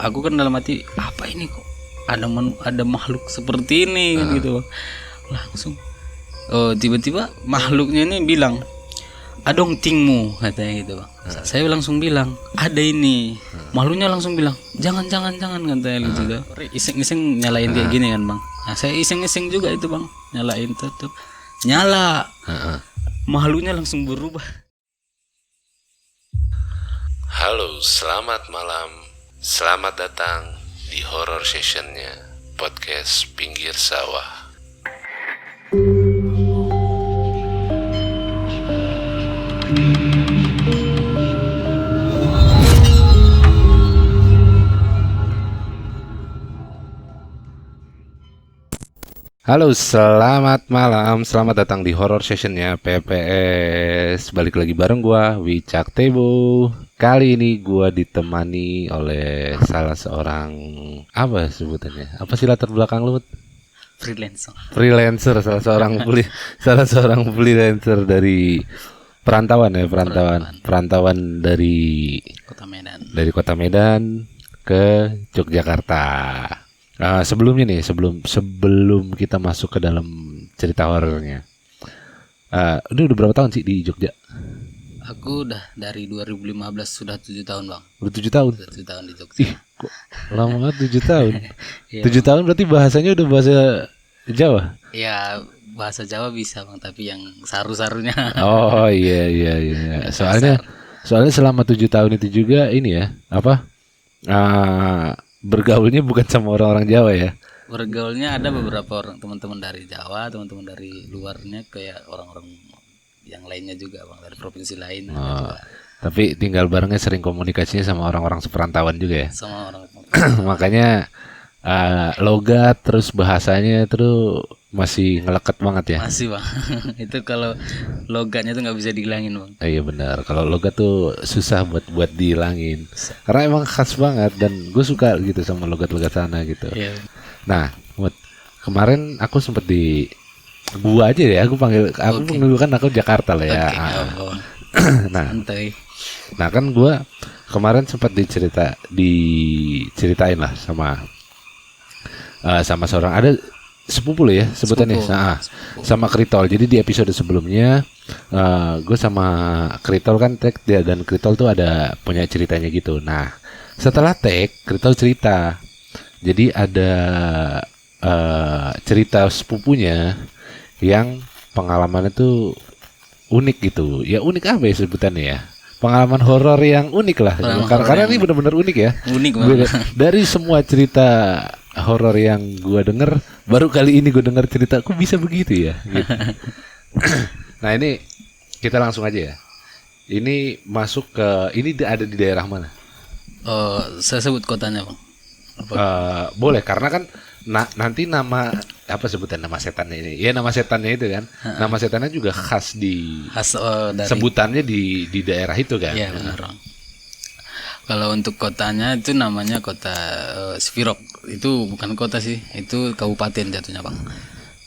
aku kan dalam hati apa ini kok ada makhluk seperti ini kan gitu Bang. Langsung tiba-tiba makhluknya ini bilang adong tingmu katanya gitu Bang. Saya langsung bilang ada ini. Makhluknya langsung bilang jangan katanya gitu. Iseng-iseng nyalain dia gini kan Bang. Nah, saya iseng-iseng juga itu Bang, nyalain tutup. Nyala. Makhluknya langsung berubah. Halo, selamat malam. Selamat datang di horror sessionnya podcast Pinggir Sawah. Halo, selamat malam. Selamat datang di horror sessionnya PPS. Balik lagi bareng gua Wicak Tebo. Kali ini gua ditemani oleh salah seorang apa sebutannya? Apa sih latar belakang lu? Freelancer, salah seorang freelancer dari perantauan dari Kota Medan ke Yogyakarta. Sebelumnya nih, sebelum kita masuk ke dalam cerita horornya, ini udah berapa tahun sih di Jogja? Aku udah dari 2015 sudah 7 tahun Bang. Udah 7 tahun? Udah 7 tahun di Jogja. Ih, kok lama banget 7 tahun? Iya, 7 tahun berarti bahasanya udah bahasa Jawa? Ya bahasa Jawa bisa Bang, tapi yang saru-sarunya. Oh iya. Soalnya selama 7 tahun itu juga ini ya, bergaulnya bukan sama orang-orang Jawa ya? Bergaulnya ada beberapa orang teman-teman dari Jawa, teman-teman dari luarnya kayak orang-orang yang lainnya juga Bang, dari provinsi lain juga. Tapi tinggal barengnya sering komunikasinya sama orang-orang seperantauan juga ya? Sama orang. Makanya logat terus bahasanya itu masih ngelekat banget ya? Masih Bang. Itu kalau logatnya tuh nggak bisa dihilangin Bang. Iya benar. Kalau logat tuh susah buat dihilangin. Karena emang khas banget dan gue suka gitu sama logat-logat sana gitu. Iya. Nah, kemarin aku sempet gua aja ya. Aku panggil kan aku Jakarta lah ya. Santai. Nah kan gua kemarin sempat diceritain lah sama seorang ada sepupu loh ya sebutannya. Sama Kritol. Jadi di episode sebelumnya gue sama Kritol kan tag dia, dan Kritol tuh ada punya ceritanya gitu. Nah setelah tag Kritol cerita, jadi ada cerita sepupunya yang pengalamannya tuh unik gitu. Ya unik apa ya sebutannya ya? Pengalaman horor yang unik lah. Karena ini benar-benar unik ya. Unik banget. Dari semua cerita horor yang gue denger, baru kali ini gue denger cerita kok bisa begitu ya gitu. Nah ini kita langsung aja ya. Ini masuk ke, ini ada di daerah mana? Saya sebut kotanya Bang. Boleh, karena kan nanti nama apa sebutan nama setannya ini? Ya nama setannya itu kan. Nama setannya juga khas dari sebutannya di daerah itu kan. Iya benar Bang. Kalau untuk kotanya itu namanya kota Sipirok. Itu bukan kota sih, itu kabupaten jatuhnya Bang.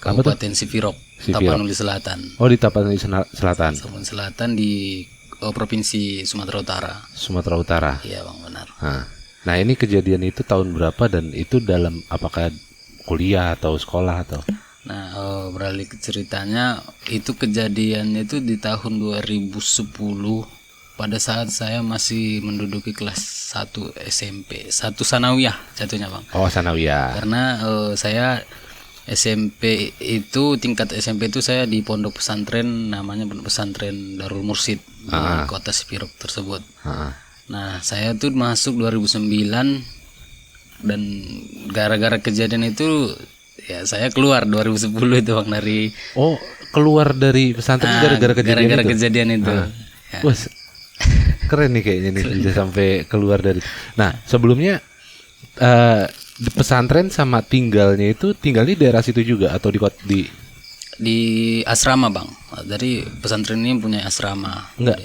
Kabupaten Sipirok, Tapanuli Selatan. Oh di Tapanuli Selatan. Tapanuli Selatan di provinsi Sumatera Utara. Sumatera Utara. Iya Bang benar. Nah ini kejadian itu tahun berapa dan itu dalam apakah kuliah atau sekolah atau? Nah beralih ke ceritanya, itu kejadiannya itu di tahun 2010 pada saat saya masih menduduki kelas 1 SMP, 1 sanawiyah jatuhnya Bang. Oh sanawiyah. Karena saya SMP itu, tingkat SMP itu saya di pondok pesantren, namanya pondok pesantren Darul Mursid di kota Sipirok tersebut. Nah saya tuh masuk 2009 dan gara-gara kejadian itu ya saya keluar 2010 itu Bang dari. Oh keluar dari pesantren gara-gara kejadian itu. Ya. Wah keren nih kayaknya nih bisa sampai keluar dari. Nah sebelumnya di pesantren sama tinggalnya di daerah situ juga atau di asrama Bang. Dari pesantren ini punya asrama. Enggak.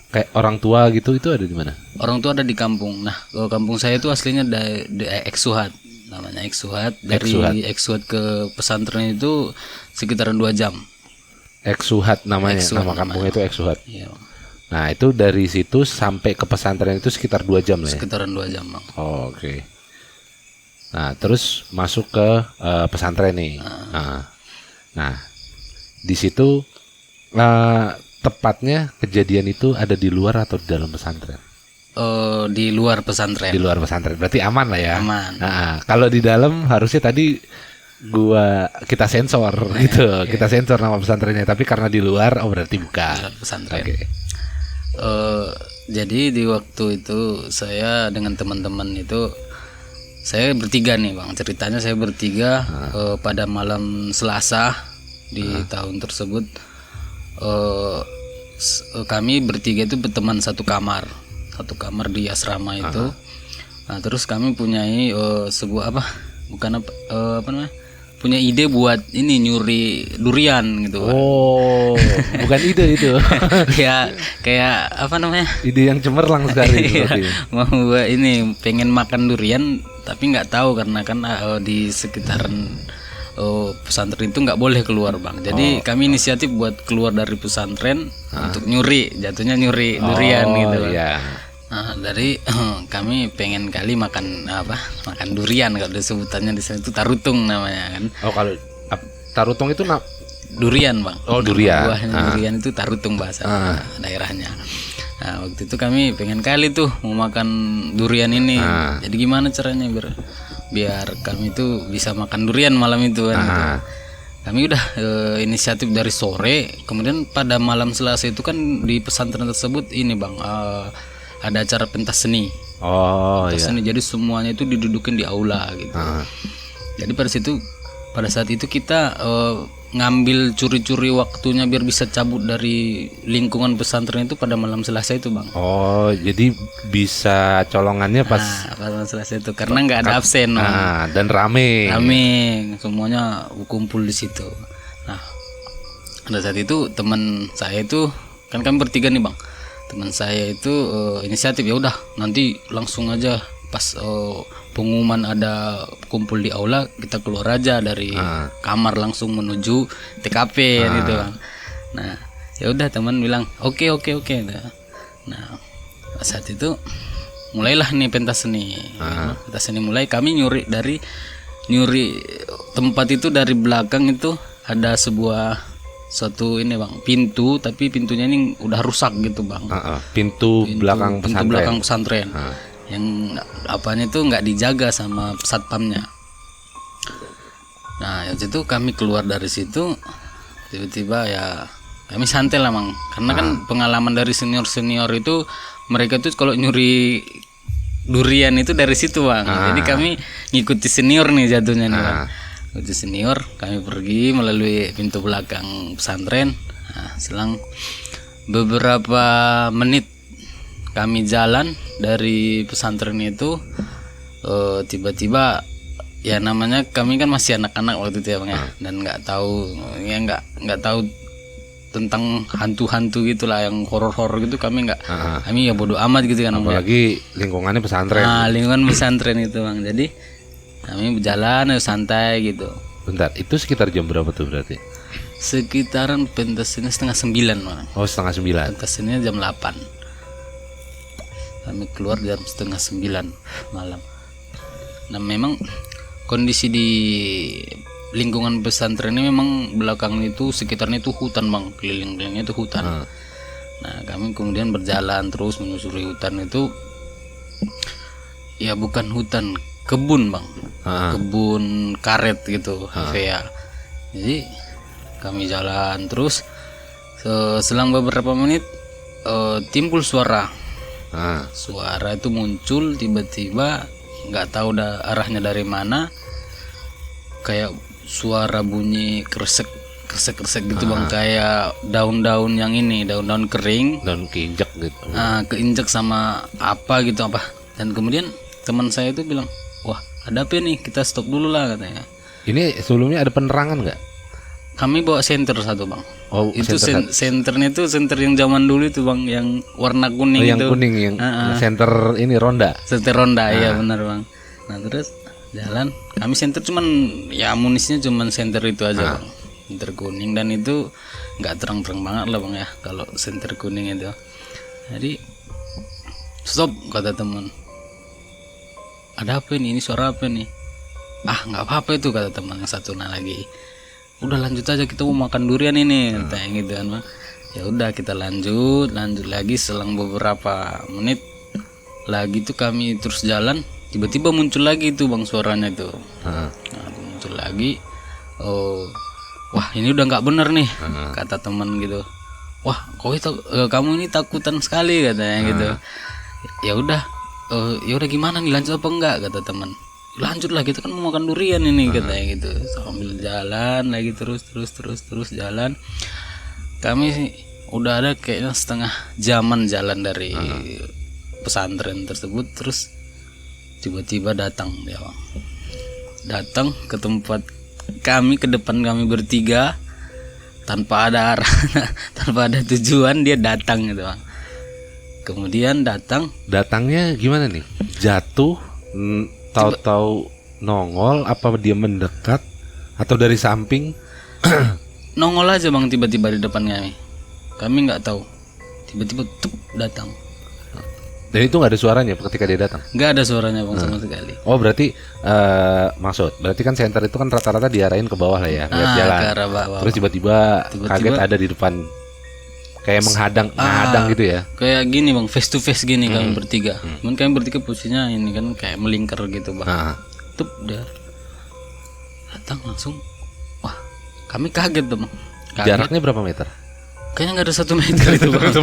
Kayak orang tua gitu itu ada di mana? Orang tua ada di kampung. Nah, kalau kampung saya itu aslinya dari Eksuhat, namanya Eksuhat. Dari Eksuhat ke pesantren itu sekitaran 2 jam. Eksuhat namanya, nama kampung itu Eksuhat. Iya. Nah itu dari situ sampai ke pesantren itu sekitar 2 jam lah ya? Sekitaran 2 jam bang. Oh, oke. Nah terus masuk ke pesantren nih. Nah di situ tepatnya kejadian itu ada di luar atau di dalam pesantren? Di luar pesantren. Di luar pesantren, berarti aman lah ya. Aman. Nah, kalau di dalam harusnya tadi kita sensor gitu, kita sensor nama pesantrennya. Tapi karena di luar, berarti bukan. Di luar pesantren. Oke. Jadi di waktu itu saya dengan teman-teman itu saya bertiga nih bang. Ceritanya saya bertiga pada malam Selasa di tahun tersebut. Kami bertiga itu berteman satu kamar di asrama itu. Nah, terus kami punyai sebuah punya ide buat ini nyuri durian gitu. Oh, bukan ide itu. kayak apa namanya? Ide yang cemerlang sekali. Mau buat ini pengen makan durian tapi nggak tahu karena kan di sekitaran pesantren itu nggak boleh keluar bang. Jadi kami inisiatif buat keluar dari pesantren untuk jatuhnya nyuri durian gitu bang. Iya. Nah, dari kami pengen kali makan durian, kalau disebutannya di sana itu tarutung namanya kan. Oh kalau tarutung itu durian bang. Oh durian. Buahnya durian itu tarutung bahasa daerahnya. Nah waktu itu kami pengen kali tuh mau makan durian ini. Jadi gimana caranya biar kami tuh bisa makan durian malam itu kan. Gitu. Kami udah inisiatif dari sore, kemudian pada malam Selasa itu kan di pesantren tersebut ini bang ada acara pentas seni. Pentas seni, jadi semuanya itu didudukin di aula gitu. Jadi pada saat itu kita ngambil curi-curi waktunya biar bisa cabut dari lingkungan pesantren itu pada malam Selasa itu bang. Oh jadi bisa colongannya pas malam Selasa itu karena nggak ada absen bang. Dan rame semuanya kumpul di situ. Nah pada saat itu teman saya itu kan kami bertiga nih bang. Teman saya itu inisiatif ya udah nanti langsung aja pas pengumuman ada kumpul di aula kita keluar aja dari kamar langsung menuju TKP gitu bang. Nah ya udah teman bilang oke. Nah saat itu mulailah nih pentas seni. Pentas seni mulai kami nyuri tempat itu dari belakang itu ada suatu ini bang pintu, tapi pintunya ini udah rusak gitu bang. Pintu belakang pesantren. Yang apanya itu nggak dijaga sama satpamnya. Nah waktu itu kami keluar dari situ tiba-tiba ya kami santai lah bang, karena kan pengalaman dari senior itu mereka tuh kalau nyuri durian itu dari situ bang. Jadi kami ngikuti senior nih jatuhnya nih bang. Ngikuti senior, kami pergi melalui pintu belakang pesantren. Nah, selang beberapa menit kami jalan dari pesantren itu, tiba-tiba ya namanya kami kan masih anak-anak waktu itu ya bang ya, dan nggak tahu tentang hantu-hantu gitulah yang horor-horor gitu, kami ya bodoh amat gitu kan. Apalagi lingkungannya pesantren. Lingkungan pesantren itu bang, jadi kami berjalan santai gitu. Bentar, itu sekitar jam berapa tuh berarti? Sekitaran pentasnya 8:30 bang. Oh 8:30. Pentasnya jam 8. Kami keluar jam 8:30 malam. Nah memang kondisi di lingkungan pesantren ini memang belakang itu sekitarnya itu hutan bang, keliling-kelilingnya itu hutan. Nah kami kemudian berjalan terus menyusuri hutan itu, ya bukan hutan, kebun bang, kebun karet gitu, ya. Jadi kami jalan terus, selang beberapa menit timbul suara. Suara itu muncul tiba-tiba, nggak tahu arahnya dari mana, kayak suara bunyi kresek gitu bang, kayak daun-daun yang ini, daun-daun kering, daun keinjek gitu. Keinjek sama apa gitu apa. Dan kemudian teman saya itu bilang, wah ada apa nih, kita stop dulu lah katanya. Ini sebelumnya ada penerangan nggak? Kami bawa senter satu bang. Oh itu senternya itu senter yang zaman dulu itu bang, yang warna kuning. Yang kuning yang senter ini ronda. Senter ronda iya benar bang. Nah terus jalan, kami senter cuman ya amunisinya cuman senter itu aja bang, senter kuning, dan itu nggak terang-terang banget lah bang ya kalau senter kuning itu. Jadi stop, kata teman. Ada apa ini suara apa nih? Ah nggak apa-apa itu, kata teman yang satu lagi. Udah lanjut aja, kita mau makan durian ini, kayak gitu kan bang. Ya udah kita lanjut lagi. Selang beberapa menit lagi tuh kami terus jalan, tiba-tiba muncul lagi tuh bang suaranya tuh. Nah, muncul lagi. Oh, wah ini udah nggak bener nih, kata teman gitu. Wah kamu ini takutan sekali, katanya gitu. Ya udah gimana nih, lanjut apa enggak, kata teman. Lanjut lah, kita kan mau makan durian ini, katanya gitu. Sambil jalan lagi terus jalan. Kami udah ada kayaknya setengah jaman jalan dari pesantren tersebut. Terus tiba-tiba datang dia bang, datang ke tempat kami, ke depan kami bertiga, tanpa ada arah tanpa ada tujuan dia datang gitu bang. Kemudian datangnya gimana nih, jatuh tahu-tahu nongol, apa dia mendekat atau dari samping? Nongol aja bang, tiba-tiba di depan kami nggak tahu, tiba-tiba datang. Dan itu nggak ada suaranya ketika dia datang? Nggak ada suaranya bang, sama sekali. Oh berarti berarti kan center itu kan rata-rata diarahin ke bawah lah ya, lihat jalan. Ke arah bawah. Terus tiba-tiba kaget ada di depan, kayak menghadang gitu ya? Kayak gini bang, face to face gini kami bertiga. Cuman kami bertiga posisinya ini kan kayak melingkar gitu bang. Tuh dia datang langsung. Wah kami kaget tuh bang. Jaraknya berapa meter? Kayaknya nggak ada 1 meter itu bang.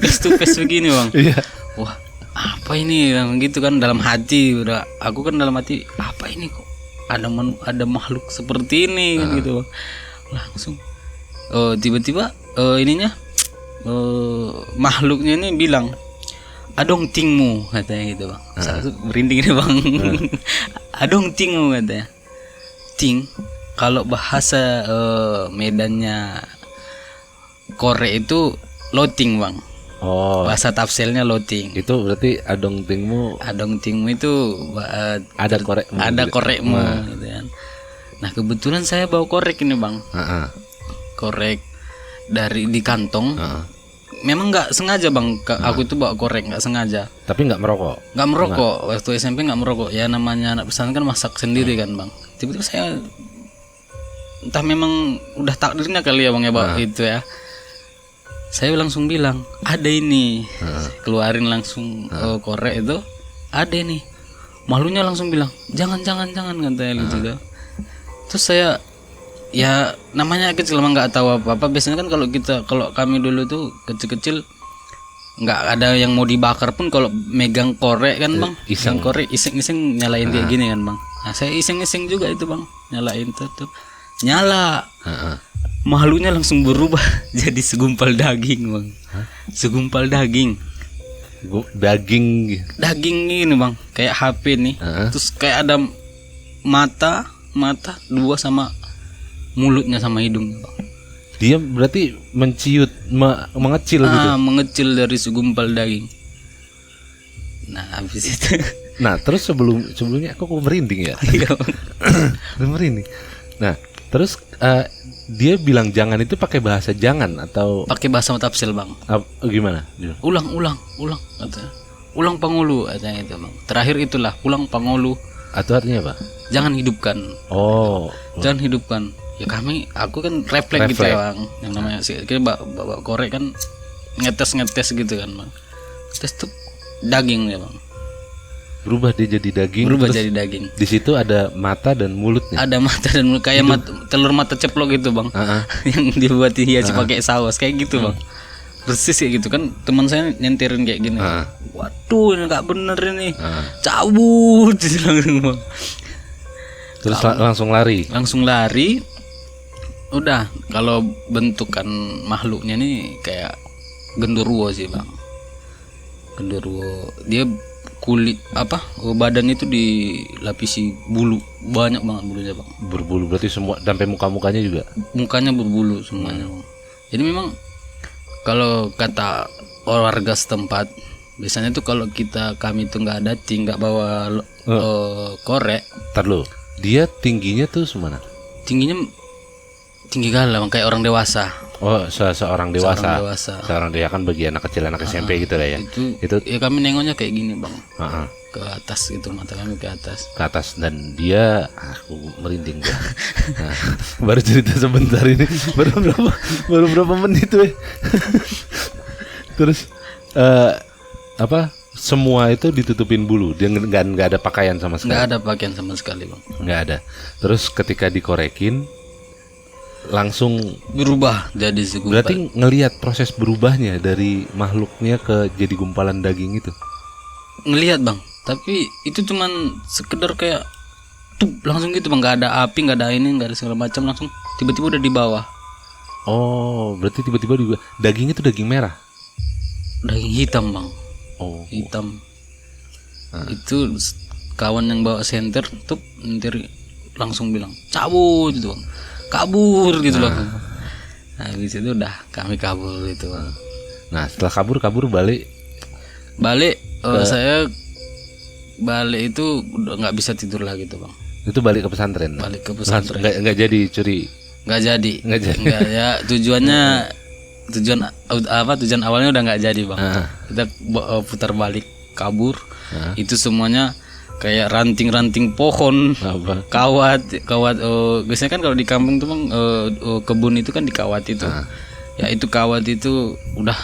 Face to face begini bang. Iya. Wah apa ini bang, gitu kan dalam hati. Aku kan dalam hati, apa ini kok ada makhluk seperti ini kan gitu bang. Langsung tiba-tiba makhluknya ini bilang, adong tingmu, katanya gitu bang. Saya merinding ini bang. Adong tingmu, katanya. Ting kalau bahasa Medannya Korek itu loting bang. Oh. Bahasa tafsirnya loting. Itu berarti adong tingmu itu ada korekmu gitu kan. Nah kebetulan saya bawa korek ini bang. Korek di kantong. Memang nggak sengaja bang, aku itu bawa korek nggak sengaja. Tapi nggak merokok? Nggak merokok. Waktu SMP nggak merokok. Ya namanya anak pesantren kan masak sendiri kan bang. Tiba-tiba saya entah memang udah takdirnya kali ya bang ya bawa itu ya. Saya langsung bilang, ada ini. Keluarin langsung korek itu, ada ini. Makhluknya langsung bilang, jangan katanya gitu. Terus saya, ya namanya kecil emang nggak tahu apa-apa. Biasanya kan kalau kami dulu tuh kecil-kecil nggak ada yang mau dibakar pun, kalau megang korek kan bang, iseng korek iseng nyalain dia gini kan bang. Nah saya iseng juga itu bang, nyalain tuh nyala. Makhluknya langsung berubah jadi segumpal daging bang. Segumpal daging ini bang, kayak HP nih. Terus kayak ada mata dua sama mulutnya sama hidungnya bang. Dia berarti menciut, mengecil gitu. Mengecil dari segumpal daging. Nah habis itu. Nah terus sebelumnya aku merinding ya. Iya bang. Merinding. Nah terus dia bilang jangan itu pakai bahasa jangan atau pakai bahasa tafsir bang? Gimana? Ulang katanya. Ulang pangulu katanya itu bang. Terakhir itulah ulang pangulu. Atau artinya apa? Jangan hidupkan. Oh. Jangan hidupkan. Ya aku kan refleks gitu ya bang. Yang namanya kita bawa korek kan ngetes gitu kan bang. Tes tuh daging ya bang. Berubah dia jadi daging. Jadi daging. Di situ ada mata dan mulutnya. Ada mata dan mulut, kayak telur mata ceplok gitu bang. Yang dibuat hias pakai saus kayak gitu bang. Persis kayak gitu kan. Teman saya nyenterin kayak gini. Waduh ini nggak bener ini. Cabut langsung bang. Terus langsung lari. Udah kalau bentukan makhluknya nih kayak genderuwo sih bang. Genderuwo dia kulit badan itu dilapisi bulu, banyak banget bulunya bang. Berbulu berarti semua sampai mukanya juga. Mukanya berbulu semuanya bang. Jadi memang kalau kata warga setempat biasanya tuh kalau kami tuh nggak bawa korek. Ntar lu, dia tingginya tuh semana? Tingginya tinggi kali bang, kayak orang dewasa. Oh, seorang dewasa. Seorang dewasa. Seorang dia kan bagi anak kecil, anak SMP gitu lah ya. Itu ya kami nengoknya kayak gini bang, Heeh. ke atas gitu, mata kami ke atas. Ke atas, dan dia aku merinding gua. Nah, baru cerita sebentar ini baru berapa menit weh. Terus apa, semua itu ditutupin bulu, dia nggak ada pakaian sama sekali. Nggak ada pakaian sama sekali bang. Nggak ada. Terus ketika dikorekin langsung Berubah jadi segumpal. berarti ngelihat proses berubahnya dari makhluknya ke jadi gumpalan daging itu. Ngelihat bang, tapi itu cuman sekedar kayak tuh langsung gitu bang, nggak ada api, nggak ada ini, nggak ada segala macam, langsung tiba-tiba udah di bawah. Oh, berarti tiba-tiba juga dagingnya itu daging merah. Daging hitam bang, Oh, hitam. Itu kawan yang bawa senter tuh nanti langsung bilang cabut gitu bang, kabur gitu loh. Nah habis itu udah kami kabur gitu bang. nah setelah kabur balik. Saya balik itu udah nggak bisa tidur lagi tuh bang. Itu balik ke pesantren. Balik ke Langsung pesantren. nggak jadi curi. Nggak jadi. Nggak jadi. Nggak, ya tujuan awalnya udah nggak jadi bang. Kita putar balik kabur. Itu semuanya kayak ranting-ranting pohon, Apa? kawat. Biasanya kan kalau di kampung tuh bang, kebun itu kan dikawat itu. Ya itu kawat itu udah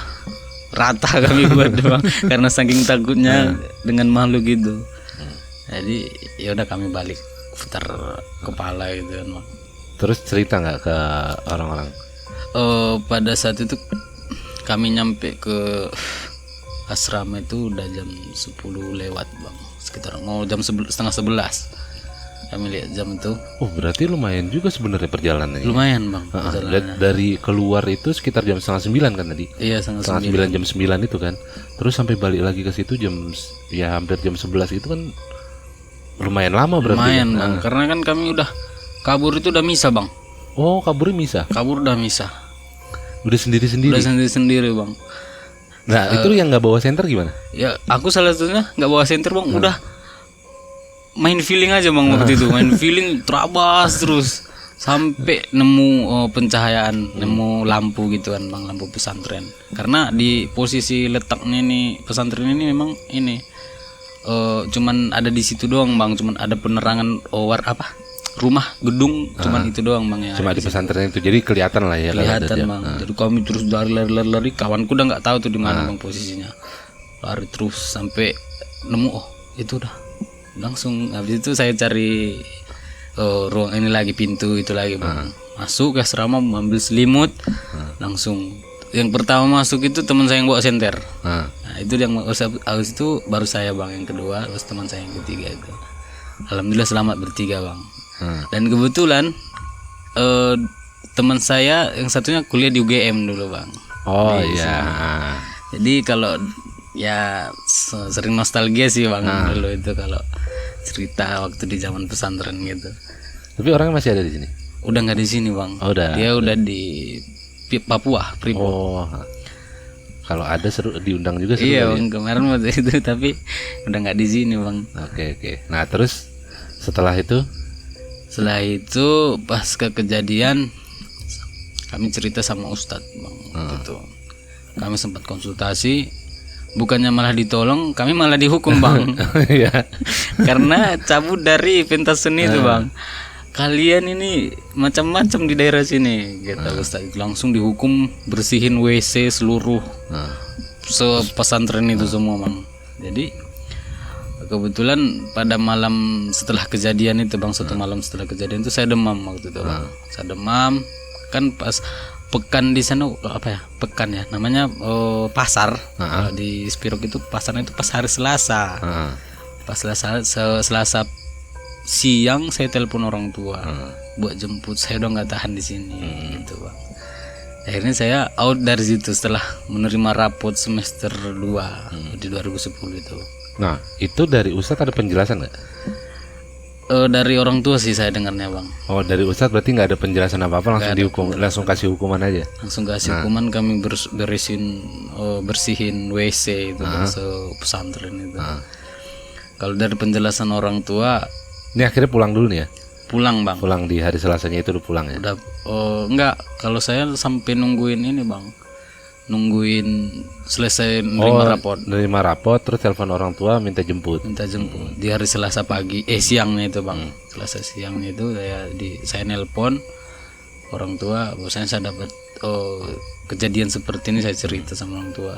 rata kami buat bang, karena saking takutnya dengan makhluk itu. Jadi ya udah kami balik putar kepala gitu kan bang. Terus cerita nggak ke orang-orang? Pada saat itu kami nyampe ke asrama itu udah jam 10 lewat bang, sekitar mau jam 10:30 kami lihat jam itu. Oh, berarti lumayan juga sebenarnya perjalanannya. Lumayan bang perjalanannya. Dari keluar itu sekitar jam 8:30 kan tadi? Iya Setengah 9, jam 9 itu kan. Terus sampai balik lagi ke situ ya hampir jam 11 itu kan lumayan lama berarti. Lumayan kan? bang, karena kan kami udah kabur itu udah misa bang. Oh, kaburnya bisa. Kabur udah misa. Udah sendiri-sendiri. Udah sendiri bang. Nah, itu yang nggak bawa senter gimana? Ya aku salah satunya nggak bawa senter bang, udah main feeling aja bang waktu itu, main feeling terabas terus sampai nemu pencahayaan, nemu lampu gitu kan bang, lampu pesantren. Karena di posisi letaknya nih pesantren ini memang ini cuman ada di situ doang bang, cuman ada penerangan rumah gedung, cuman itu doang bang ya. Cuma di pesantren itu, jadi kelihatan lah ya. Kelihatan bang. Jadi kami terus lari, kawanku udah nggak tahu tuh di mana bang posisinya. Lari terus sampai nemu, oh itu udah langsung. Habis itu saya cari ruang ini lagi, pintu itu lagi bang. Masuk ke asrama, ambil selimut, langsung. Yang pertama masuk itu teman saya yang bawa senter. Nah itu yang habis itu baru saya bang, yang kedua terus teman saya yang ketiga itu. Alhamdulillah selamat bertiga bang. Dan kebetulan teman saya yang satunya kuliah di UGM dulu bang. Oh iya. Jadi kalau ya sering nostalgia sih bang dulu itu kalau cerita waktu di zaman pesantren gitu. Tapi orangnya masih ada di sini? Udah nggak di sini bang. Oh, udah. Dia udah di Papua, Freeport. Oh. Kalau ada seru diundang juga seru. Iya bang, kemarin waktu itu tapi udah nggak di sini bang. Oke. Nah terus setelah itu pas ke kejadian kami cerita sama Ustadz bang gitu. Kami sempat konsultasi, bukannya malah ditolong, kami malah dihukum bang. Iya. Karena cabut dari pentas seni itu bang. Kalian ini macam-macam di daerah sini kata Ustadz. Langsung dihukum bersihin WC seluruh pesantren itu semua bang. Jadi kebetulan pada malam setelah kejadian itu bang, satu malam setelah kejadian itu saya demam waktu itu bang. Saya demam kan pas pekan di sana pekan ya namanya, pasar. Kalau di Spirok itu pasarnya itu pas hari Selasa. Pas Selasa siang saya telepon orang tua buat jemput, saya udah nggak tahan di sini gitu bang. Akhirnya saya out dari situ setelah menerima rapot semester 2 di 2010 itu. Nah itu dari Ustadz ada penjelasan nggak? Dari orang tua sih saya dengarnya bang. Oh dari Ustadz berarti nggak ada penjelasan apa-apa, langsung dihukum, langsung kasih hukuman aja. Langsung kasih hukuman, kami bersihin WC itu pesantren itu. Kalau dari penjelasan orang tua, ini akhirnya pulang dulu nih ya? pulang bang. Pulang di hari Selasanya itu udah pulang ya? Udah enggak, kalau saya sampai nungguin ini bang, nungguin selesai nerima rapot, nerima rapot terus telepon orang tua minta jemput di hari Selasa pagi, siangnya itu bang. Selasa siangnya itu saya nelpon orang tua, bahwasanya saya dapat kejadian seperti ini, saya cerita sama orang tua.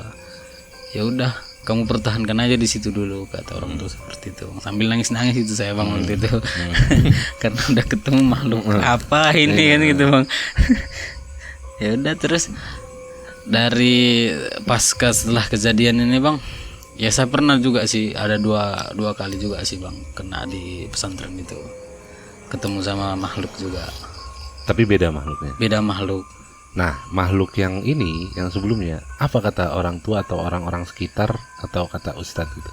Ya udah, kamu pertahankan aja di situ dulu, kata orang tua seperti itu. Sambil nangis itu saya bang waktu itu. Karena udah ketemu makhluk apa ini kan gitu bang. Ya udah, terus dari pasca setelah kejadian ini bang, ya saya pernah juga sih, ada dua kali juga sih bang kena di pesantren itu, ketemu sama makhluk juga. Tapi beda makhluknya? Beda makhluk. Nah, makhluk yang ini, yang sebelumnya, apa kata orang tua atau orang-orang sekitar atau kata ustadz gitu?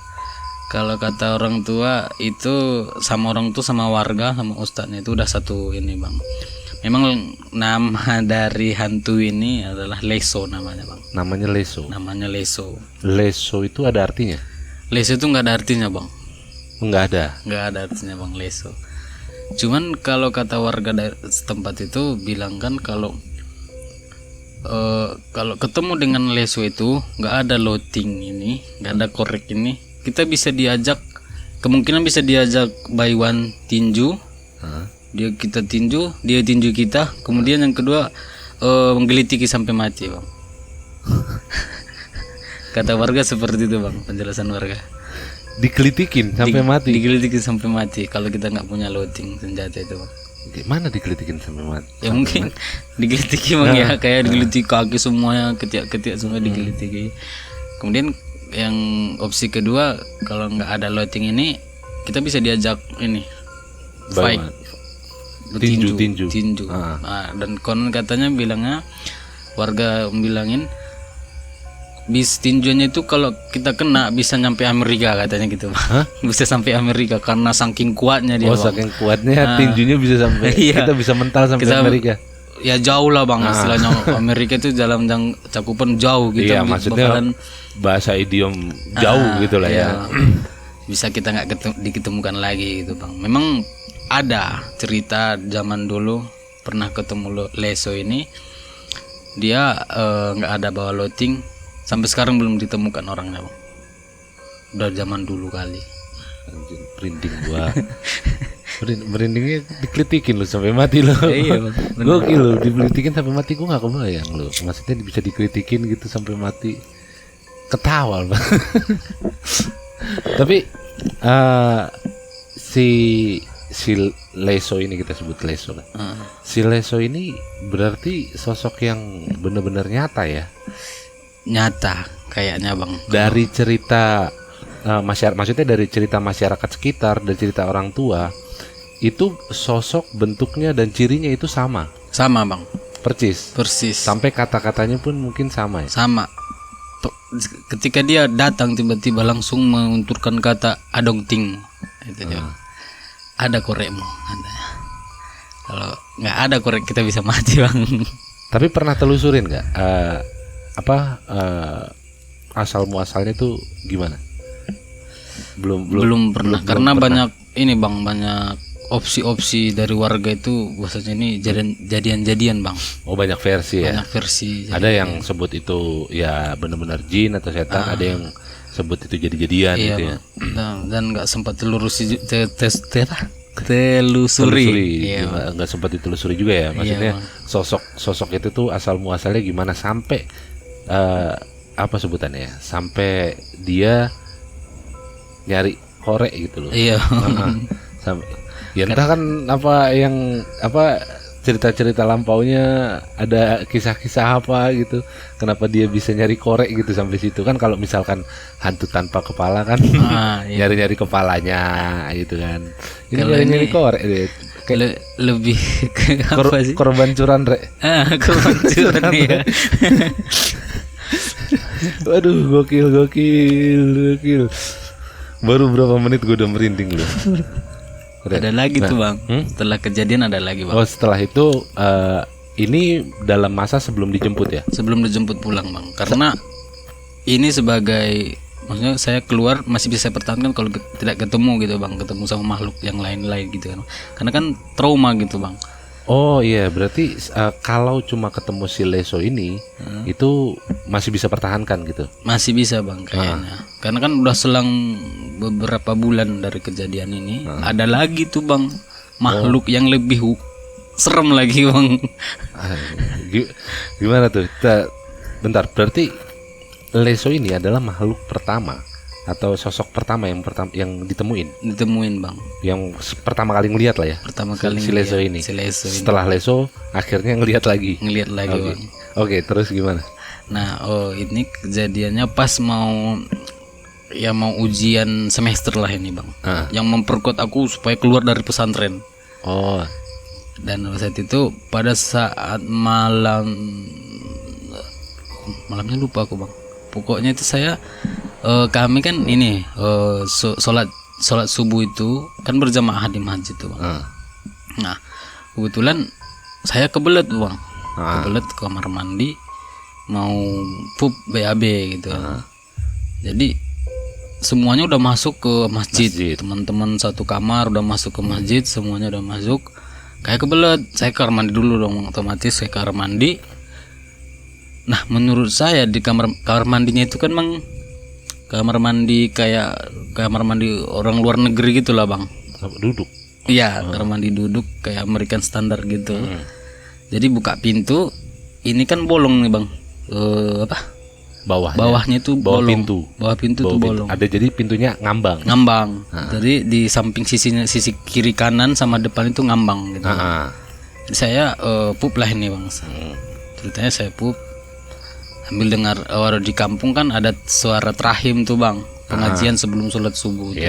Kalau kata orang tua itu, sama orang tua sama warga sama ustadznya itu udah satu ini bang. Memang nama dari hantu ini adalah Leso namanya bang. Namanya Leso? Namanya Leso. Leso itu ada artinya? Leso itu nggak ada artinya bang. Nggak ada? Nggak ada artinya bang, Leso. Cuman kalau kata warga setempat itu bilang kan kalau ketemu dengan Leso itu nggak ada loting ini, nggak ada korek ini, kita bisa diajak, kemungkinan bisa diajak by one tinju. Kita tinju, dia tinju kita, kemudian yang kedua menggelitiki sampai mati bang. Kata warga seperti itu bang, penjelasan warga. Dikelitikin sampai mati? Digelitikin sampai mati kalau kita nggak punya loading senjata itu bang. Gimana digelitikin sampai mati? Ya mungkin digelitiki bang, ya kayak digelitiki kaki semuanya, ketiak-ketiak semua digelitiki. Kemudian yang opsi kedua, kalau nggak ada loading ini, kita bisa diajak ini fight, tinju. Nah, dan konon katanya bilangnya, warga bilangin bis tinjunya itu kalau kita kena bisa nyampe Amerika katanya gitu. Bisa sampai Amerika karena saking kuatnya dia. Saking kuatnya tinjunya bisa sampai kita bisa mental sampai Amerika. Ya jauh lah bang, istilahnya Amerika itu dalam cakupan jauh gitu. Iya, maksudnya bahasa idiom jauh gitu lah ya. Bisa kita nggak diketemukan lagi gitu bang. Memang ada cerita zaman dulu pernah ketemu Leso ini, dia nggak ada bawa loting, sampai sekarang belum ditemukan orangnya bang. Udah zaman dulu kali. Anjir, merinding gua. Merindingnya dikelitikin lu sampai mati lu. Iya bang. Gokil lu, dikelitikin sampai mati, gua nggak kebayang lu. Maksudnya bisa dikelitikin gitu sampai mati. Ketawa bang. Tapi si Leso ini, kita sebut Leso lah. Si Leso ini berarti sosok yang benar-benar nyata ya? Nyata kayaknya bang. Dari cerita masyarakat, maksudnya dari cerita masyarakat sekitar, dari cerita orang tua, itu sosok, bentuknya dan cirinya itu sama? Sama bang. Persis? Persis. Sampai kata-katanya pun mungkin sama ya? Sama. Ketika dia datang tiba-tiba langsung mengunturkan kata adong ting, itu dia. Ada korekmu katanya. Kalau nggak ada korek kita bisa mati bang. Tapi pernah telusurin nggak asal muasalnya tuh gimana? Belum pernah, karena banyak ini bang, banyak opsi-opsi dari warga itu bahwasanya ini jadian-jadian bang. Oh, banyak versi ya. Banyak versi. Ada yang sebut itu ya benar-benar jin atau setan, ada yang sebut itu jadi-jadian gitu ya. Dan nggak sempat telusuri. Iya, nggak sempat ditelusuri juga ya. Maksudnya sosok itu tuh asal muasalnya gimana sampai apa sebutannya ya? Sampai dia nyari korek gitu loh. Iya. Sampai ya entah kan cerita-cerita lampaunya, ada kisah-kisah apa gitu, kenapa dia bisa nyari korek gitu sampai situ. Kan kalau misalkan hantu tanpa kepala kan nyari-nyari kepalanya gitu kan. Ini nyari korek deh. Lebih ke apa sih? Korban curan rek. Korban curan ya. Waduh, gokil. Baru berapa menit gue udah merinding loh. Ada lagi tuh bang. Setelah kejadian ada lagi bang. Oh, setelah itu ini dalam masa sebelum dijemput ya? Sebelum dijemput pulang bang. Karena ini sebagai maksudnya saya keluar masih bisa saya pertahankan kalau tidak ketemu gitu bang, ketemu sama makhluk yang lain-lain gitu kan, karena kan trauma gitu bang. Oh iya, berarti kalau cuma ketemu si Leso ini itu masih bisa pertahankan gitu. Masih bisa bang kayaknya, karena kan udah selang beberapa bulan dari kejadian ini, ada lagi tuh bang makhluk yang lebih serem lagi bang. Gimana tuh? Bentar, berarti Leso ini adalah makhluk pertama atau sosok pertama yang ditemuin Bang, yang pertama kali ngelihat lah ya, pertama kali si Leso ini. Setelah Leso akhirnya ngelihat lagi Bang. Oke, terus gimana? Nah, ini kejadiannya pas mau ujian semester lah ini bang, yang memperkuat aku supaya keluar dari pesantren. Oh, dan saat itu pada saat malamnya lupa aku bang, pokoknya itu saya kami kan ini sholat subuh itu kan berjamaah di masjid tuh bang. Nah kebetulan saya kebelet tuh bang, kebelet ke kamar mandi mau pup BAB gitu. Jadi semuanya udah masuk ke masjid. Teman-teman satu kamar udah masuk ke masjid, semuanya udah masuk. Kayak kebelet, saya ke kamar mandi dulu dong, otomatis saya ke kamar mandi. Nah menurut saya di kamar mandinya itu kan bang, kamar mandi kayak kamar mandi orang luar negeri gitulah bang. Duduk. Iya, kamar mandi duduk kayak American standar gitu. Jadi buka pintu, ini kan bolong nih bang. Bawahnya itu bolong. Bawah pintu tuh bolong. Ada, jadi pintunya ngambang. Jadi di samping sisi kiri kanan sama depan itu ngambang gitu. Jadi saya pup lah ini bang. Ceritanya saya pup sambil dengar di kampung kan ada suara terahim tuh bang, pengajian sebelum sholat subuh tuh.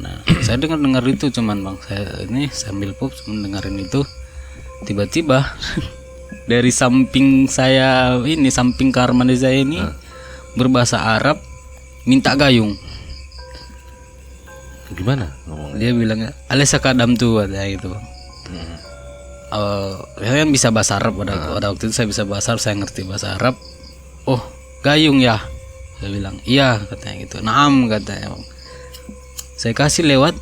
Nah saya dengar itu cuman bang, saya ini sambil pup dengerin itu, tiba-tiba dari samping saya ini, samping kamar mandi saya ini berbahasa Arab minta gayung. Gimana ngomongnya? Dia bilangnya alesa kadam tuh ada gitu bang. Saya kan bisa bahasa Arab pada waktu itu, saya bisa bahasa Arab, saya ngerti bahasa Arab. Oh gayung ya, saya bilang iya katanya gitu. Naam katanya bang. Saya kasih lewat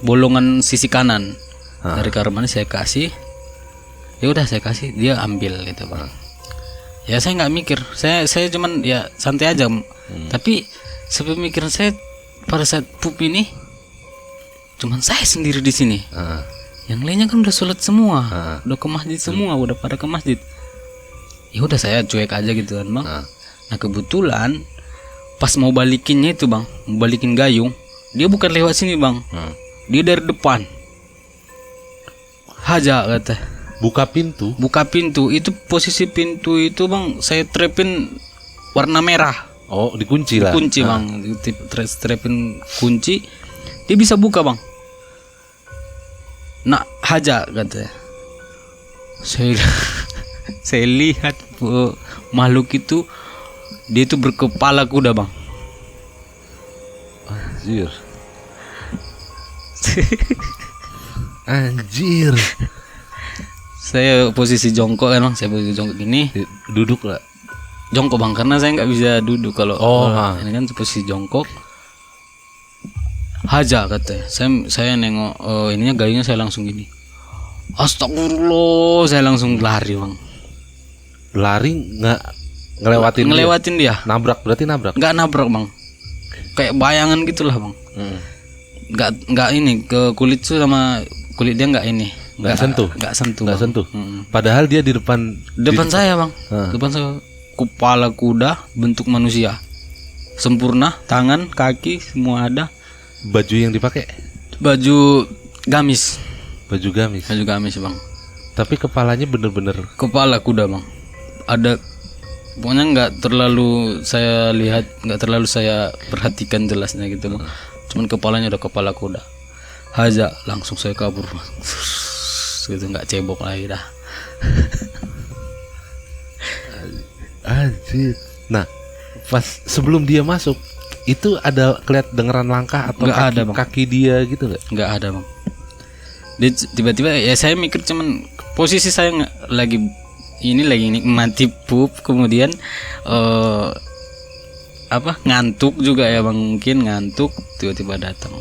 bolongan sisi kanan dari kamar mandi, saya kasih. Ya udah saya kasih, dia ambil gitu bang. Ya saya nggak mikir, saya cuman ya santai aja. Tapi sepemikiran saya pada saat pup ini cuman saya sendiri di sini. Yang lainnya kan udah sholat semua, udah ke masjid semua, udah pada ke masjid. Ya udah saya cuek aja gitu kan bang. Nah kebetulan pas mau balikinnya itu bang, mau balikin gayung, dia bukan lewat sini bang, dia dari depan. Haja kata. Buka pintu itu, posisi pintu itu bang saya trapin warna merah. Oh dikunci lah. Kunci bang, trapin kunci, dia bisa buka bang. Nak haja katanya. Saya lihat makhluk itu, dia itu berkepala kuda bang. Anjir. Saya posisi jongkok kan bang, saya posisi jongkok gini. Duduk lah. Jongkok bang, karena saya nggak bisa duduk kalau ini kan posisi jongkok. Haja katanya. Saya nengok ininya gayungnya, saya langsung gini. Astagfirullah, saya langsung lari bang. Lari ngelewatin dia. Nabrak, berarti nabrak. Nggak nabrak bang, kayak bayangan gitulah bang. Nggak ini ke kulit tuh, sama kulit dia nggak ini. Nggak sentuh. Padahal dia di depan saya bang. Depan saya, kepala kuda bentuk manusia sempurna, tangan kaki semua ada. Baju yang dipakai baju gamis bang. Tapi kepalanya bener-bener kepala kuda bang. Ada, pokoknya nggak terlalu saya lihat, nggak terlalu saya perhatikan jelasnya gitu bang. Cuman kepalanya udah kepala kuda. Haja, langsung saya kabur bang. Gitu, nggak cebok lagi dah. Anjir. Nah pas sebelum dia masuk itu ada dengeran langkah atau kaki dia gitu nggak ada bang. Dia tiba-tiba ya saya mikir, cuman posisi saya lagi nikmati pup, kemudian ngantuk juga ya bang, mungkin ngantuk tiba-tiba datang.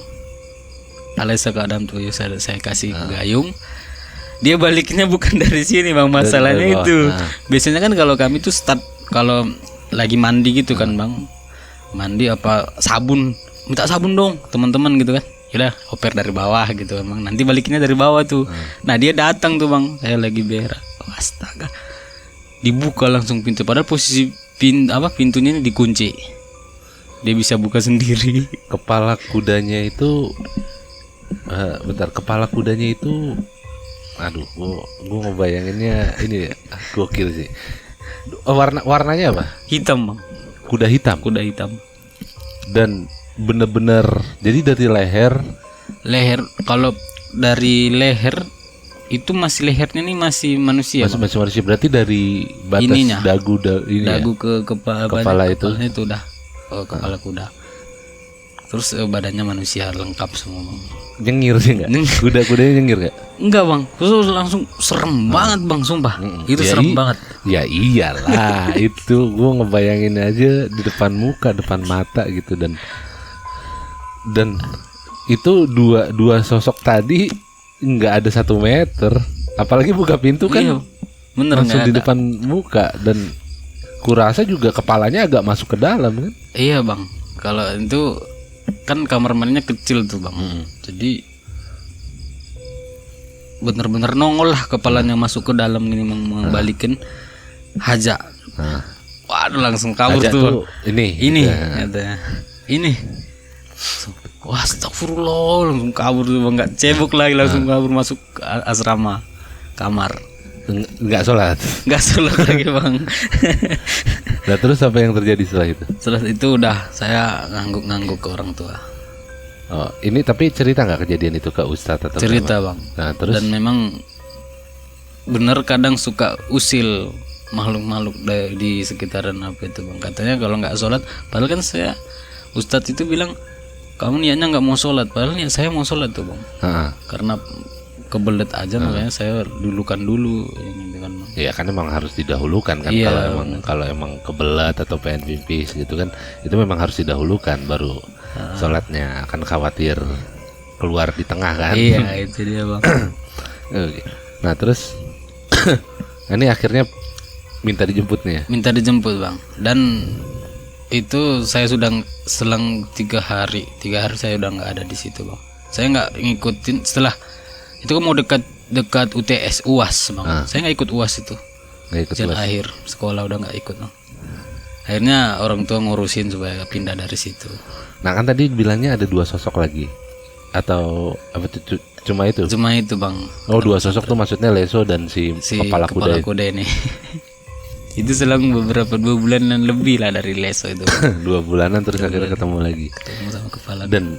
Alisa ke Adam tuh, saya kasih gayung. Dia baliknya bukan dari sini bang, masalahnya dari bawah. itu. Biasanya kan kalau kami tuh start kalau lagi mandi gitu kan bang, mandi apa sabun, minta sabun dong teman-teman gitu kan. Yaudah oper dari bawah gitu emang, nanti baliknya dari bawah tuh. Nah dia datang tuh bang, saya lagi berak, astaga, dibuka langsung pintu, padahal posisi pintunya ini dikunci, dia bisa buka sendiri. Kepala kudanya itu kepala kudanya itu, aduh, gua ngebayanginnya ini gokil sih. Warnanya apa? Hitam bang, Kuda hitam. kuda hitam. Dan bener-bener jadi dari Leher, kalau dari leher itu masih lehernya nih masih manusia bang. masih manusia, berarti dari batas Ininya. dagu ini Dagu ya? ke kepala Kepala itu. kepalanya itu udah kepala kuda. Terus badannya manusia lengkap semua bang. Nyengir sih nggak? Kudanya nyengir nggak? Enggak bang, terus langsung serem banget bang, sumpah. Itu Ya, serem banget. Ya iyalah, itu gue ngebayangin aja di depan muka, depan mata gitu, dan itu dua sosok tadi nggak ada 1 meter, apalagi buka pintu kan Iya, bener langsung nggak di ada. depan muka, dan kurasa juga kepalanya agak masuk ke dalam kan? Iya bang, kalau itu kan kamar mandinya kecil tuh bang, jadi bener-bener nongol lah kepalanya masuk ke dalam ini membalikin hajat. Nah, Waduh langsung kabur Hajat tuh. tuh ini Ini katanya. Ini. Wah, astagfirullah, langsung kabur tuh bang, nggak cebok lagi, langsung kabur masuk ke asrama kamar. nggak sholat. Nggak sholat lagi bang. Nah terus apa yang terjadi setelah itu? Setelah itu udah saya ngangguk-ngangguk ke orang tua. Oh, ini tapi cerita nggak kejadian itu ke Ustadz atau Cerita apa? bang. Nah terus Dan memang bener kadang suka usil makhluk-makhluk di sekitaran apa itu bang. Katanya kalau nggak sholat, padahal kan saya Ustadz itu bilang kamu niatnya nggak mau sholat, padahal niat saya mau sholat tuh bang. Heeh. Karena kebelet aja makanya saya dulukan dulu ini kan bang. Ya kan emang harus didahulukan kan, Iya, kalau emang kebelat atau pengen pipis gitu kan, itu memang harus didahulukan baru sholatnya, akan khawatir keluar di tengah kan. Iya itu dia bang. Oke. Nah terus ini akhirnya minta dijemput nih ya. Minta dijemput bang, dan itu saya sudah selang 3 hari saya udah nggak ada di situ bang. Saya nggak ngikutin setelah itu kan mau dekat UTS UAS bang. Saya nggak ikut UAS itu. Nggak ikut Ujian les. akhir sekolah udah nggak ikut bang. Akhirnya orang tua ngurusin supaya pindah dari situ. Nah kan tadi bilangnya ada 2 sosok lagi, atau apa tuh, cuma itu? Cuma itu bang, Oh 2 sosok tuh maksudnya Leso dan si kepala kuda itu. kuda ini. Itu selang beberapa 2 bulanan lebih lah dari Leso itu. 2 bulanan terus akhirnya ketemu lagi. Ketemu sama kepala. Dan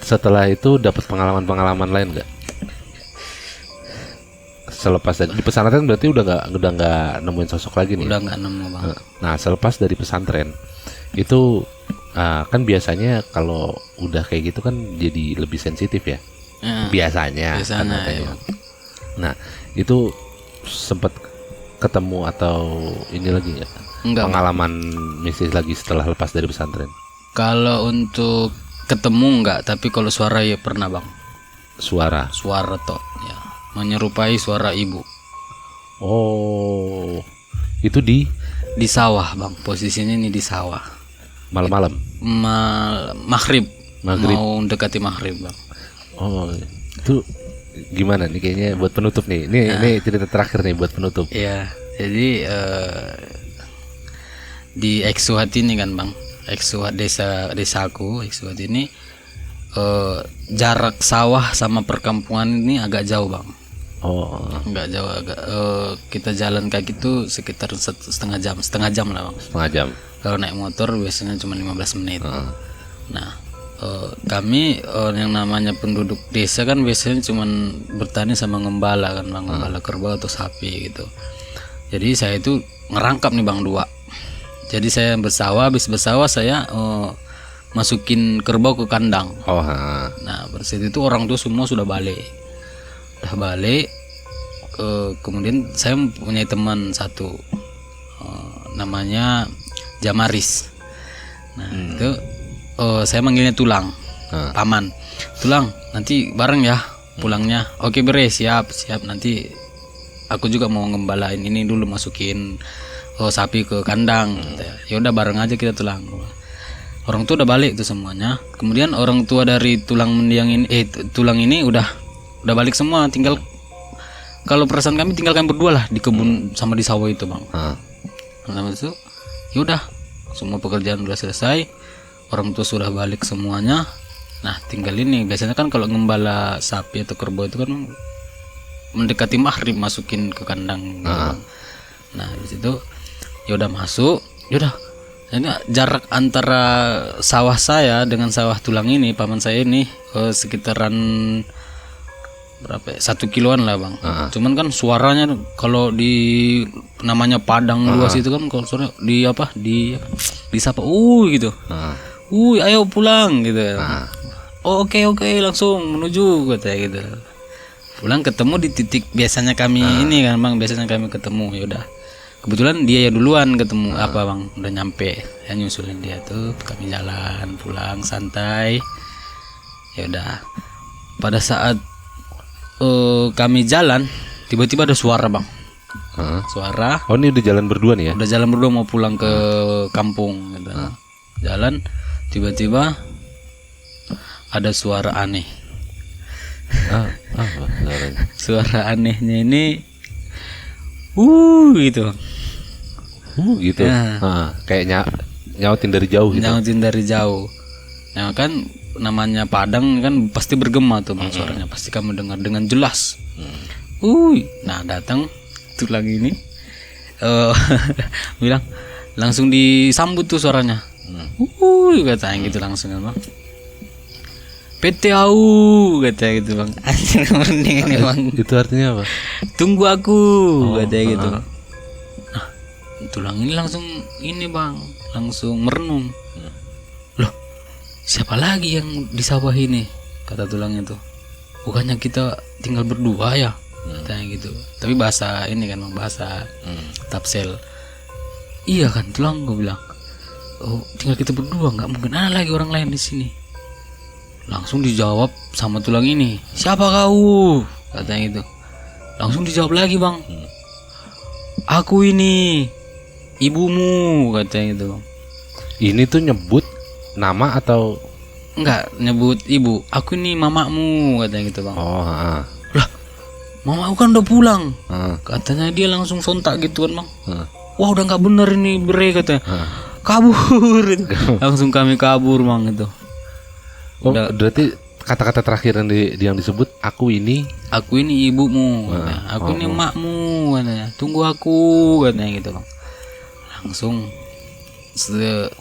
setelah itu dapat pengalaman lain nggak? Selepas dari di pesantren berarti udah nggak nemuin sosok lagi nih. Udah nggak nemu bang. Nah selepas dari pesantren itu kan biasanya kalau udah kayak gitu kan jadi lebih sensitif ya. Biasanya. Kan Biasanya, katanya. iya. Nah itu sempat ketemu atau ini lagi nggak? Enggak, Pengalaman mistis lagi setelah lepas dari pesantren? Kalau untuk ketemu enggak, tapi kalau suara ya pernah bang. Suara. Suara toh, ya, menyerupai suara ibu Oh, itu di di sawah bang. Posisinya ini di sawah. malam-malam. Maghrib. Maghrib. Mau dekati maghrib bang. Oh, itu gimana nih kayaknya buat penutup nih. Ini cerita terakhir nih buat penutup. Iya. Jadi di Eksuhat ini kan bang. Eksuhat desaku Eksuhat ini jarak sawah sama perkampungan ini agak jauh bang. Oh, Agak jauh, kita jalan kaki itu sekitar setengah jam lah bang. setengah jam. Kalau naik motor biasanya cuma 15 menit. Nah, kami yang namanya penduduk desa kan biasanya cuma bertani sama ngembala kan bang, ngembala kerbau atau sapi gitu. Jadi saya itu ngerangkap nih bang 2. Jadi saya habis bersawah saya masukin kerbau ke kandang. Oh, Nah, pada saat itu orang tuh semua sudah balik. Kemudian saya mempunyai teman satu namanya Jamaris. Nah itu saya manggilnya Tulang, paman. Tulang, nanti bareng ya pulangnya. Oke bre, siap. Nanti aku juga mau ngembalain ini dulu, masukin sapi ke kandang. Ya udah bareng aja kita Tulang. Orang tua udah balik tuh semuanya. Kemudian orang tua dari Tulang mendiang ini, Tulang ini udah balik semua. Tinggal, kalau perasaan kami tinggal kami berdua lah di kebun sama di sawah itu bang. Nah itu, yaudah semua pekerjaan udah selesai. Orang tua sudah balik semuanya. Nah tinggal ini, biasanya kan kalau ngembala sapi atau kerbau itu kan mendekati maghrib masukin ke kandang. Nah di situ yaudah masuk, yaudah. Ini jarak antara sawah saya dengan sawah Tulang ini, paman saya ini, sekitaran berapa? 1 kiloan lah bang. Cuman kan suaranya kalau di namanya padang luas itu kan, kalau suara di apa di sapa, gitu. Ayo pulang gitu. Oke langsung menuju katanya gitu. Pulang ketemu di titik biasanya kami ini kan bang, biasanya kami ketemu. Ya udah, kebetulan dia ya duluan ketemu apa bang, udah nyampe, ya nyusulin dia tuh, kami jalan pulang santai. Ya udah, pada saat kami jalan tiba-tiba ada suara bang. Suara. Oh ini udah jalan berdua nih ya? Udah jalan berdua mau pulang ke kampung gitu. Jalan tiba-tiba ada suara aneh. Suara anehnya ini gitu. Gitu. Kayak nyautin dari jauh gitu. Nyautin dari jauh. Nah kan namanya padang kan pasti bergema tuh bang, suaranya pasti kamu dengar dengan jelas. Nah datang Tulang ini bilang, langsung disambut tuh suaranya. Katanya gitu langsung bang. PTAU katanya gitu bang. Anjir merinding ini bang. Itu artinya apa? Tunggu aku katanya gitu. Nah Tulang ini langsung ini bang, langsung merenung. Loh, siapa lagi yang di sawah ini? Kata Tulang itu. Bukannya kita tinggal berdua ya? Katanya gitu. Tapi bahasa ini kan bang, bahasa Tapsel. Iya kan Tulang, gue bilang. Oh tinggal kita berdua, nggak mungkin ada lagi orang lain di sini. Langsung dijawab sama Tulang ini, siapa kau? Katanya gitu. Langsung dijawab lagi bang, aku ini ibumu, katanya gitu bang. Ini tuh nyebut nama atau enggak, nyebut ibu. Aku ini mamamu, katanya gitu bang. Lah, mama aku kan udah pulang. Katanya dia langsung sontak gitu kan bang. Wah udah nggak bener ini bre, katanya. Kabur. Langsung kami kabur bang itu. Berarti kata-kata terakhir yang disebut, aku ini ibumu, aku ini emakmu, katanya. Tunggu aku, katanya gitu bang. Langsung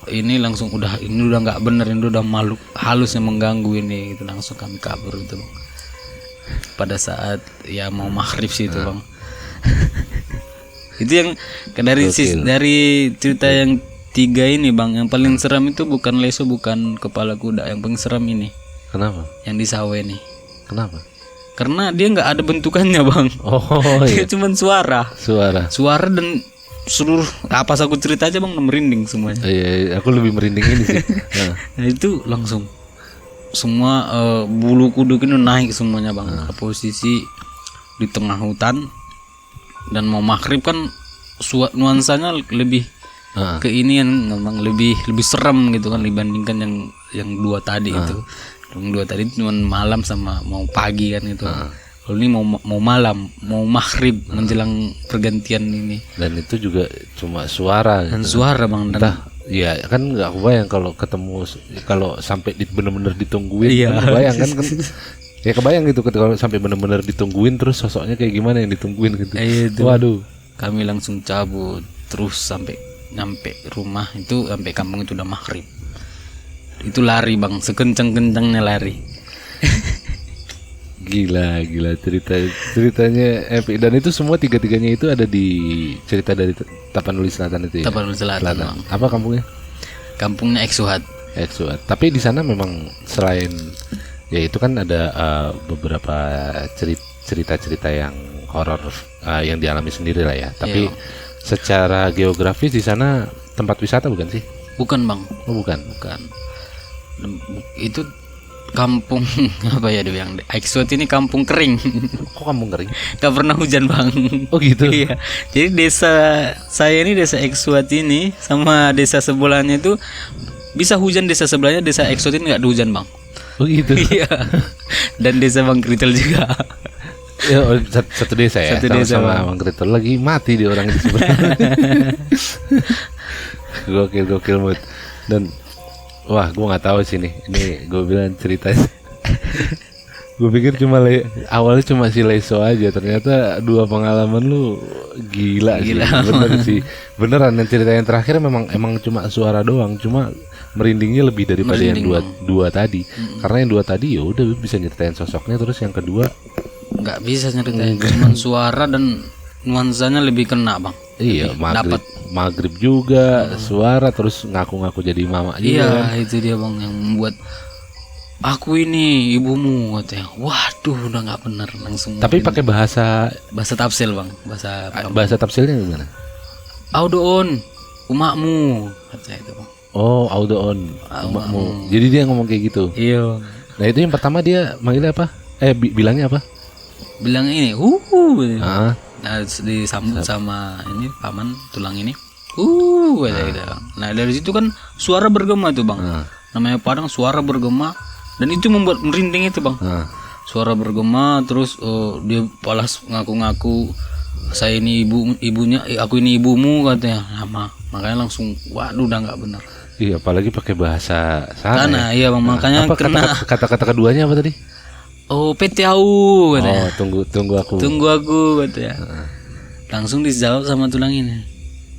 ini langsung udah nggak bener, ini udah makhluk halus yang mengganggu ini gitu. Langsung kami kabur itu bang. Pada saat ya mau maghrib sih itu bang. Itu yang dari cerita yang 3 ini bang, yang paling seram itu bukan leso, bukan kepala kuda. Yang paling seram ini. Kenapa? Yang di sawah ini. Kenapa? Karena dia nggak ada bentukannya bang. Dia cuma suara dan seluruh apa aku cerita aja bang, merinding semuanya. Iya, aku lebih merinding ini sih. Nah itu langsung semua bulu kuduk ini naik semuanya bang. Ke posisi di tengah hutan dan mau maghrib kan, nuansanya lebih ke ini yang memang lebih serem gitu kan dibandingkan yang 2 tadi itu. Yang 2 tadi cuma malam sama mau pagi kan itu. Kalau ini mau malam, mau maghrib menjelang pergantian ini. Dan itu juga cuma suara. Dan suara bang. Ya kan nggak kebayang kalau ketemu, kalau sampai bener-bener ditungguin. Iya. Kan kebayang kan ya kebayang gitu kalau sampai bener-bener ditungguin, terus sosoknya kayak gimana yang ditungguin gitu. Waduh. Kami langsung cabut terus sampai nyampe rumah itu, sampai kampung itu udah maghrib. Itu lari bang, sekencang-kencangnya lari. Gila ceritanya epic. Dan itu semua 3-3-nya itu ada di cerita dari Tapanuli Selatan itu ya? Tapanuli Selatan. Apa kampungnya? Kampungnya Eksuhat. Tapi di sana memang selain ya itu kan ada beberapa cerita-cerita yang horor yang dialami sendiri lah ya. Tapi secara geografis di sana tempat wisata bukan sih? Bukan bang, Oh bukan. bukan. Itu kampung apa ya dia bilang? Aikswat ini kampung kering. Kok kampung kering? Gak pernah hujan bang. Oh gitu. Iya. Jadi desa saya ini desa Aikswat ini sama desa sebelahnya itu bisa hujan, desa sebelahnya desa Aikswat ini nggak ada hujan bang. Oh gitu. Iya. Dan desa Bang Kritel juga. Ya, satu desa ya. Satu desa, sama Bang. Bang Kritel lagi mati di orang itu sebenarnya. Gokil mood. Dan wah, gue nggak tahu sih nih. Ini gue bilang ceritanya. Gue pikir awalnya cuma si Leso aja, ternyata dua pengalaman lu gila. Gila. Sih. Bener sih. Beneran, yang cerita yang terakhir emang cuma suara doang, cuma merindingnya lebih daripada Merinding, yang dua tadi. Karena yang dua tadi ya udah bisa nyeritain sosoknya, terus yang kedua Nggak bisa nyeritain, cuma suara dan nuansanya lebih kena bang. iya, Dapat. maghrib juga, suara, terus ngaku-ngaku jadi mama juga. Iya, itu dia bang yang membuat aku ini ibumu katanya. Waduh, udah nggak bener langsung. Tapi pakai bahasa tafsir bang, bahasa tafsirnya gimana? Audoon, umakmu katanya itu bang. Oh, auto on, umakmu. Jadi dia ngomong kayak gitu. Iya. Nah itu yang pertama dia manggilnya apa? Bilangnya apa? Bilang ini, Ah, nah disambut sama ini paman tulang ini, kayak gitu. Nah dari situ kan suara bergema tuh bang. Namanya Padang, suara bergema, dan itu membuat merinding itu bang. Suara bergema, terus dia balas ngaku-ngaku saya ini ibunya, aku ini ibumu katanya. Nah, makanya langsung, waduh udah nggak benar. iya, apalagi pakai bahasa sana. Karena iya bang, makanya Apa kena. kata-kata keduanya apa tadi? Oh PTAU katanya. Oh, tunggu aku. Tunggu aku katanya. Langsung dijawab sama tulang ini.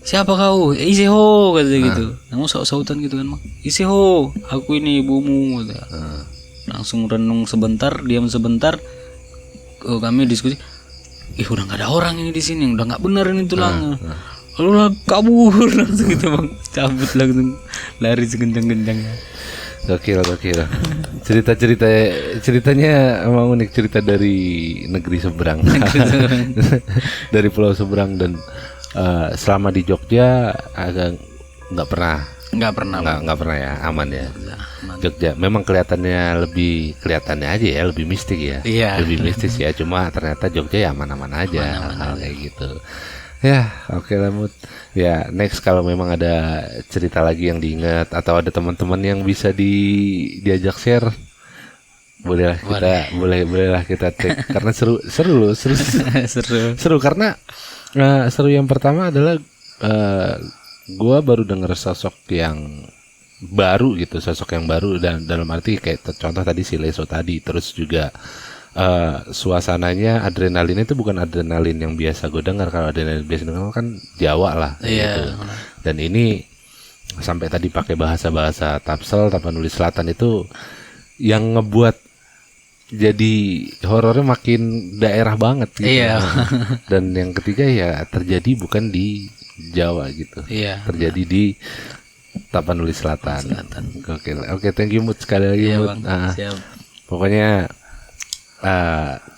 Siapa kau? Iseho kata gitu. Kamu saut-sautan gitu kan, Bang. Iseho, aku ini ibumu kata. Langsung renung sebentar, diam sebentar. Kami diskusi. Udah nggak ada orang ini di sini, udah nggak benar ini tulangnya. Lalu lah kabur langsung gitu bang, cabut langsung, lari sekencang-kencangnya. Gokil. Ceritanya emang unik, cerita dari negeri seberang. Dari pulau seberang. Dan selama di Jogja agak nggak pernah ya, aman ya. Jogja memang kelihatannya aja ya, lebih mistik ya. Iya. Lebih mistis ya, cuma ternyata Jogja ya aman-aman aja, hal kayak gitu. Ya, oke lah Mut. Ya, next kalau memang ada cerita lagi boleh atau ada teman-teman yang bisa diajak share, bolehlah kita take karena seru karena seru. Yang pertama adalah gua baru denger sosok yang baru dan dalam arti kayak contoh tadi si Leso tadi, terus juga suasananya, adrenalinnya itu bukan adrenalin yang biasa gue dengar. Kalau adrenalin biasa dengar kan Jawa lah gitu. Dan ini sampai tadi pakai bahasa Tapsel, Tapanuli Selatan, itu yang ngebuat jadi horornya makin daerah banget gitu. Iya. Dan yang ketiga ya terjadi bukan di Jawa gitu. Iya. Terjadi di Tapanuli Selatan. Gokil. Oke, thank you Mut sekali lagi. Iya, Mut. Bang. Siap. Pokoknya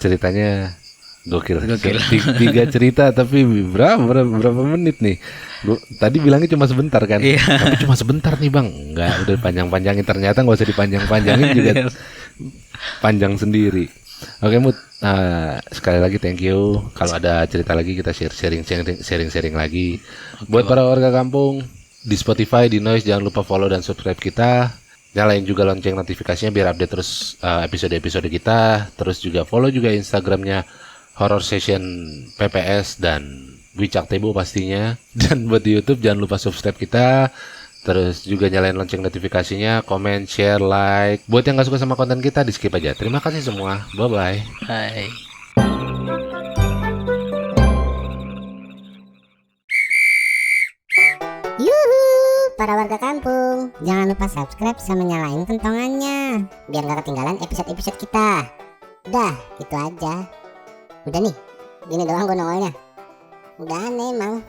ceritanya gokil. 3 cerita tapi berapa menit nih? Tadi bilangnya cuma sebentar kan? Iya. Tapi cuma sebentar nih bang. Enggak, udah panjang-panjangin. Ternyata nggak usah dipanjang-panjangin juga panjang sendiri. Oke Mut, sekali lagi thank you. Kalau ada cerita lagi kita sharing lagi. Buat para warga kampung di Spotify, di Noise, jangan lupa follow dan subscribe kita. Nyalain juga lonceng notifikasinya biar update terus episode-episode kita. Terus juga follow juga Instagramnya Horror Session PPS dan Wicak Tebo pastinya. Dan buat di YouTube jangan lupa subscribe kita. Terus juga nyalain lonceng notifikasinya, comment, share, like. Buat yang gak suka sama konten kita, di skip aja. Terima kasih semua. Bye-bye. Hai. Para warga kampung, jangan lupa subscribe sama nyalain kentongannya biar gak ketinggalan episode-episode kita. Udah, gitu aja. Udah nih, gini doang gue nongolnya. Udah aneh emang.